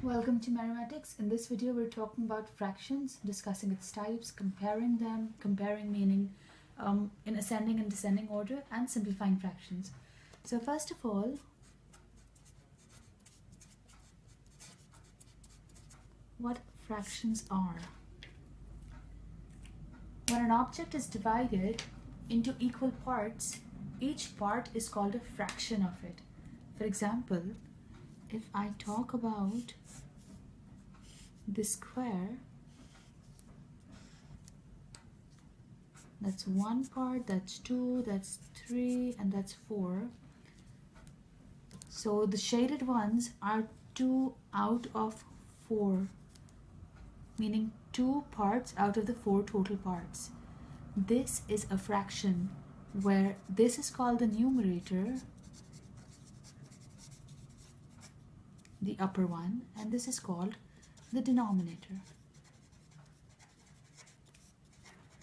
Welcome to mathematics. In this video we're talking about fractions, discussing its types, comparing them, comparing meaning in ascending and descending order, and simplifying fractions. So first of all, what fractions are. When an object is divided into equal parts, each part is called a fraction of it. For example, if I talk about this square, that's one part, that's two, that's three, and that's four. So the shaded ones are 2 out of 4, meaning 2 parts out of the 4 total parts. This is a fraction where this is called the numerator, the upper one, and this is called the denominator,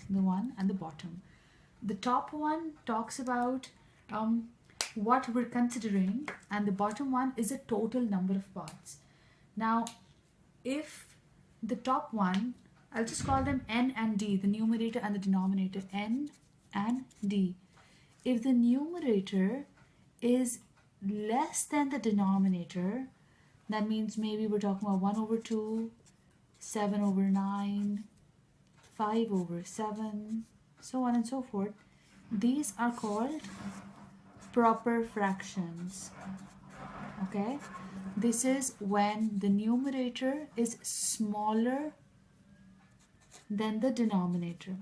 the one and the bottom. The top one talks about what we're considering, and the bottom one is a total number of parts. Now, if the top one, I'll just call them N and D, the numerator and the denominator, N and D. If the numerator is less than the denominator, that means maybe we're talking about 1 over 2, 7 over 9, 5 over 7, so on and so forth. These are called proper fractions. Okay? This is when the numerator is smaller than the denominator.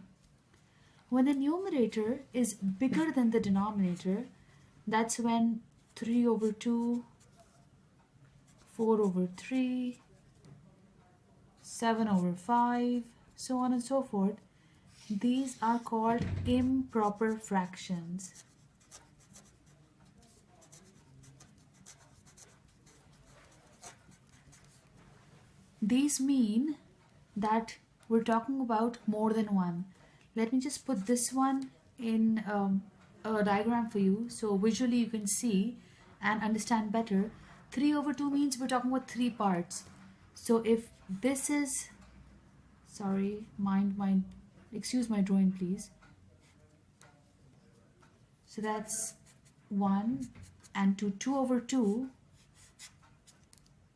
When the numerator is bigger than the denominator, that's when 3 over 2, 4 over 3, 7 over 5, so on and so forth. These are called improper fractions. These mean that we're talking about more than one. Let me just put this one in a diagram for you so visually you can see and understand better. 3 over 2 means we're talking about 3 parts. So if this is, sorry, excuse my drawing please. So that's 1 and 2 over 2,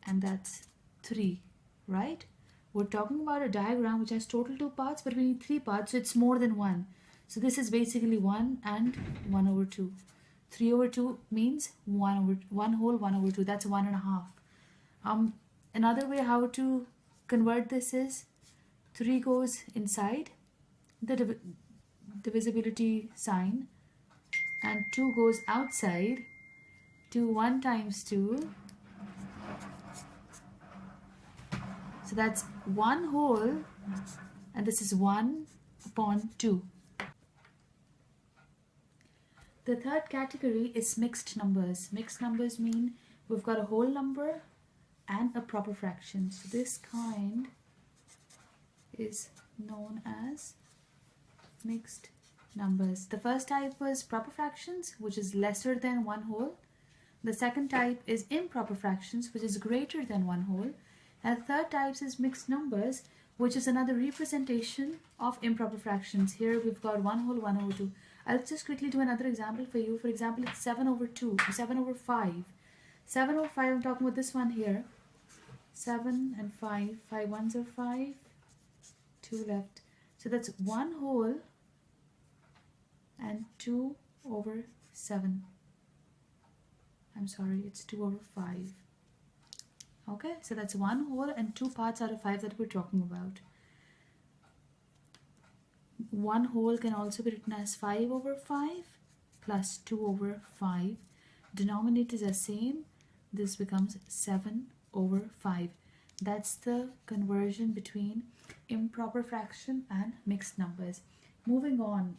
and that's 3, right? We're talking about a diagram which has total 2 parts, but we need 3 parts, so it's more than 1. So this is basically 1 and 1 over 2. 3 over 2 means 1 whole 1 over 2. That's 1.5. Another way how to convert this is 3 goes inside the divisibility sign, and 2 goes outside. 1 times 2. So that's 1 whole, and this is 1 upon 2. The third category is mixed numbers. Mixed numbers mean we've got a whole number and a proper fraction. So this kind is known as mixed numbers. The first type was proper fractions, which is lesser than 1 whole. The second type is improper fractions, which is greater than 1 whole. And the third type is mixed numbers, which is another representation of improper fractions. Here we've got 1 whole, 1 over 2. I'll just quickly do another example for you. For example, it's 7 over 2, 7 over 5. 7 over 5, I'm talking about this one here. 7 and 5, 5 ones are 5, 2 left. So that's 1 whole and 2 over 7. I'm sorry, it's 2 over 5. Okay, so that's 1 whole and 2 parts out of 5 that we're talking about. 1 whole can also be written as 5 over 5 plus 2 over 5. Denominators are same. This becomes 7 over 5. That's the conversion between improper fraction and mixed numbers. Moving on,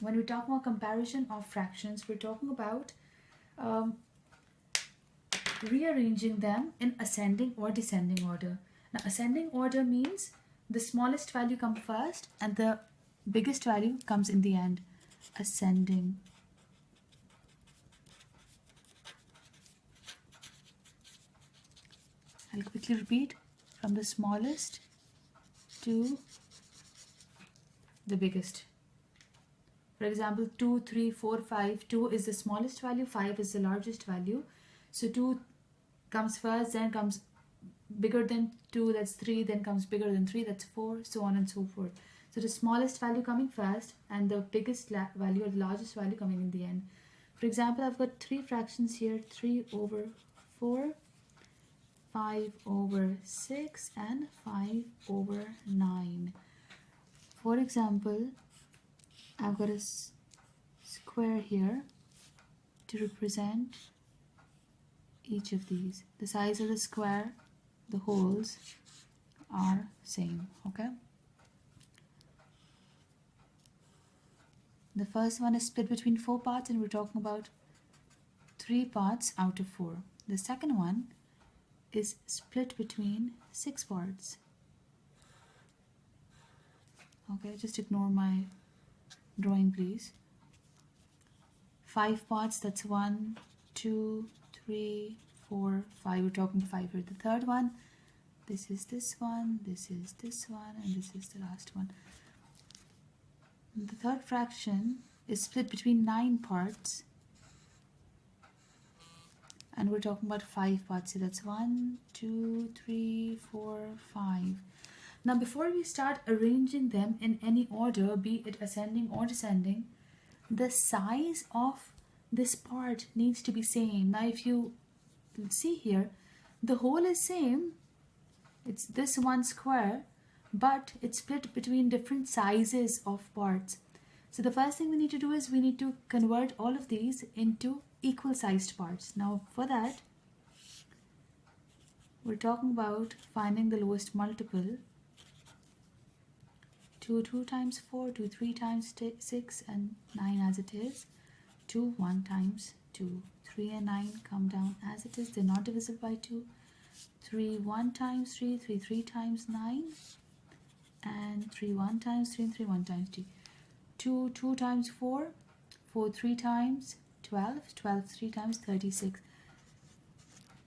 when we talk about comparison of fractions, we're talking about rearranging them in ascending or descending order. Now, ascending order means the smallest value comes first and the biggest value comes in the end. Ascending. I'll quickly repeat from the smallest to the biggest. For example, 2, 3, 4, 5. 2 is the smallest value, 5 is the largest value. So 2 comes first, then comes bigger than 2, that's 3, then comes bigger than 3, that's 4, so on and so forth. So the smallest value coming first and the biggest value or the largest value coming in the end. For example, I've got 3 fractions here, 3 over 4, 5 over 6 and 5 over 9. For example, I've got a square here to represent each of these. The size of the square, the holes are same, okay? The first one is split between 4 parts and we're talking about 3 parts out of 4. The second one is split between 6 parts. Okay, just ignore my drawing please. 5 parts, that's 1, 2, 3, 4, 5. We're talking 5 here. The third one, this is this one, this is this one, and this is the last one. The third fraction is split between 9 parts and we're talking about 5 parts. So that's 1, 2, 3, 4, 5. Now before we start arranging them in any order, be it ascending or descending, the size of this part needs to be same. Now if you see here, the whole is same, it's this one square, but it's split between different sizes of parts. So the first thing we need to do is we need to convert all of these into equal sized parts. Now for that, we're talking about finding the lowest multiple. 2 times 4, 2 3 times 6 and 9 as it is. 2 1 times 2. 3 and 9 come down as it is, they're not divisible by 2. 3 1 times 3, 3 3 times 9, and 3 1 times 3 and 3 1 times 3. 2 2 times 4, 4 3 times 12, 12 3 times 36.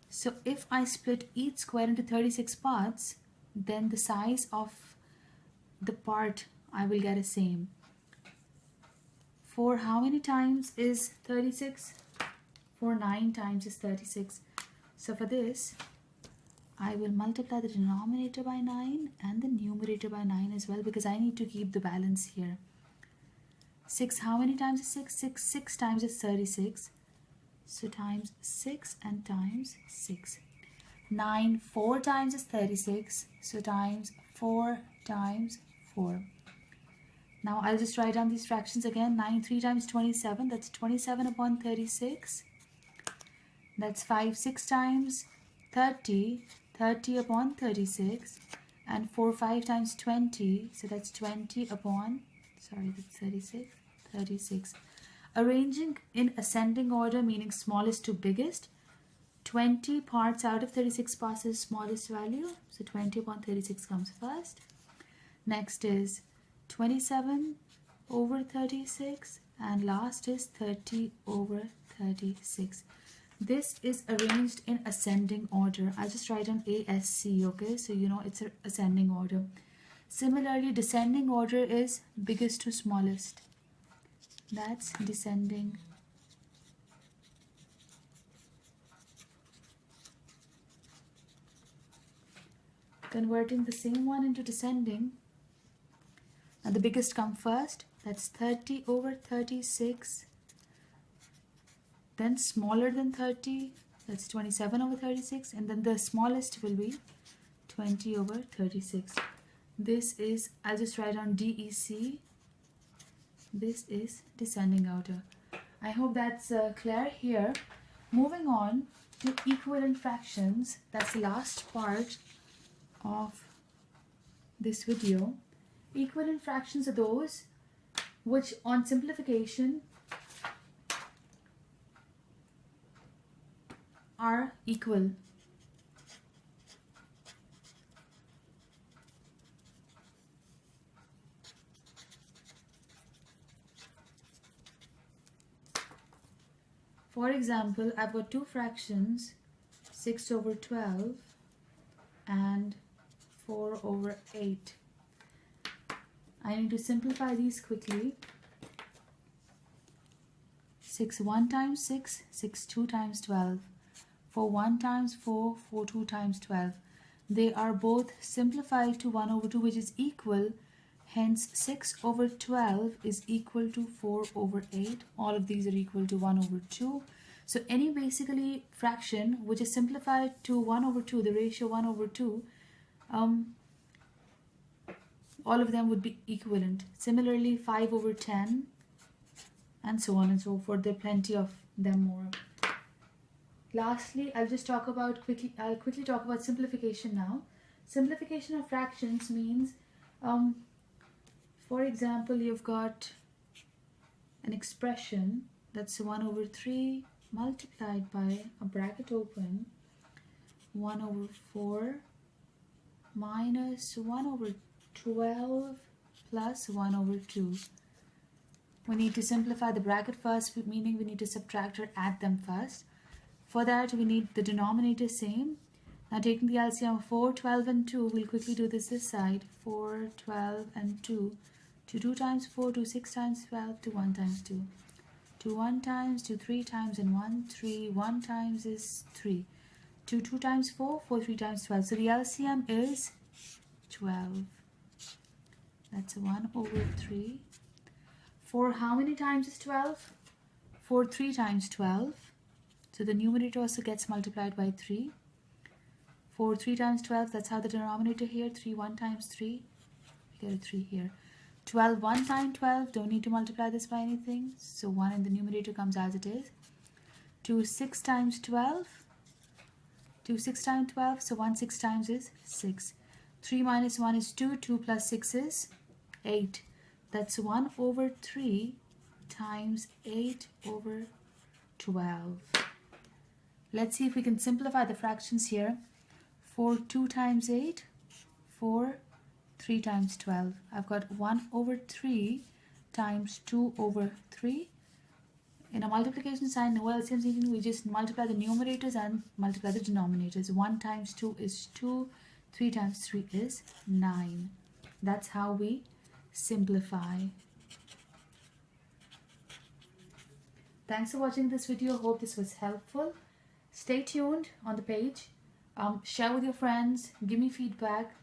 So if I split each square into 36 parts, then the size of the part I will get is same. 4 how many times is 36? 4 9 times is 36. So for this, I will multiply the denominator by 9 and the numerator by 9 as well, because I need to keep the balance here. 6 how many times is 6? 6 times is 36. So times 6 and times 6. 9 4 times is 36. So times 4 times 4. Now I'll just write down these fractions again. 9 3 times 27. That's 27 upon 36. That's 5 6 times 30. 30 upon 36. And 4 5 times 20. So that's 20 upon, sorry, that's 36. 36. Arranging in ascending order, meaning smallest to biggest. 20 parts out of 36 parts is smallest value. So 20 upon 36 comes first. Next is 27 over 36 and last is 30 over 36. This is arranged in ascending order. I just write on ASC, okay? So you know it's an ascending order. Similarly, descending order is biggest to smallest. That's descending. Converting the same one into descending. Now the biggest come first. That's 30 over 36. Then smaller than 30. That's 27 over 36. And then the smallest will be 20 over 36. This is, I'll just write on DEC. This is descending order. I hope that's clear here. Moving on to equivalent fractions. That's the last part of this video. Equivalent fractions are those which on simplification are equal. For example, I've got two fractions, 6 over 12 and 4 over 8. I need to simplify these quickly. 6 1 times 6, 6 2 times 12. 4 1 times 4, 4 2 times 12. They are both simplified to 1 over 2, which is equal. Hence 6 over 12 is equal to 4 over 8. All of these are equal to 1 over 2. So any basically fraction which is simplified to 1 over 2, the ratio 1 over 2, all of them would be equivalent. Similarly, 5 over 10 and so on and so forth. There are plenty of them more. Lastly, I'll quickly talk about simplification now. Simplification of fractions means, for example, you've got an expression that's 1 over 3 multiplied by a bracket open 1 over 4 minus 1 over 12 plus 1 over 2. We need to simplify the bracket first, meaning we need to subtract or add them first. For that, we need the denominator same. Now taking the LCM of 4, 12 and 2, we'll quickly do this side. 4, 12 and 2. 2 times 4, 2 6 times 12, 2 1 times 2. 2 1 times, 2 3 times, and 1 3. 1 times is 3. 2 2 times 4, 4 3 times 12. So the LCM is 12. That's 1 over 3. 4 how many times is 12? 4 3 times 12. So the numerator also gets multiplied by 3. 4 3 times 12, that's how the denominator here. 3 1 times 3, we get a 3 here. 12 1 times 12, don't need to multiply this by anything. So 1 in the numerator comes as it is. 2 6 times 12. 2 6 times 12, so 1 6 times is 6. 3 minus 1 is 2, 2 plus 6 is 8. That's 1 over 3 times 8 over 12. Let's see if we can simplify the fractions here. 4 2 times 8, 4 3 times 12. I've got 1 over 3 times 2 over 3. In a multiplication sign, no LCMs needed, we just multiply the numerators and multiply the denominators. 1 times 2 is 2, 3 times 3 is 9. That's how we simplify. Thanks for watching this video. Hope this was helpful. Stay tuned on the page. Share with your friends. Give me feedback.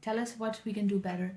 Tell us what we can do better.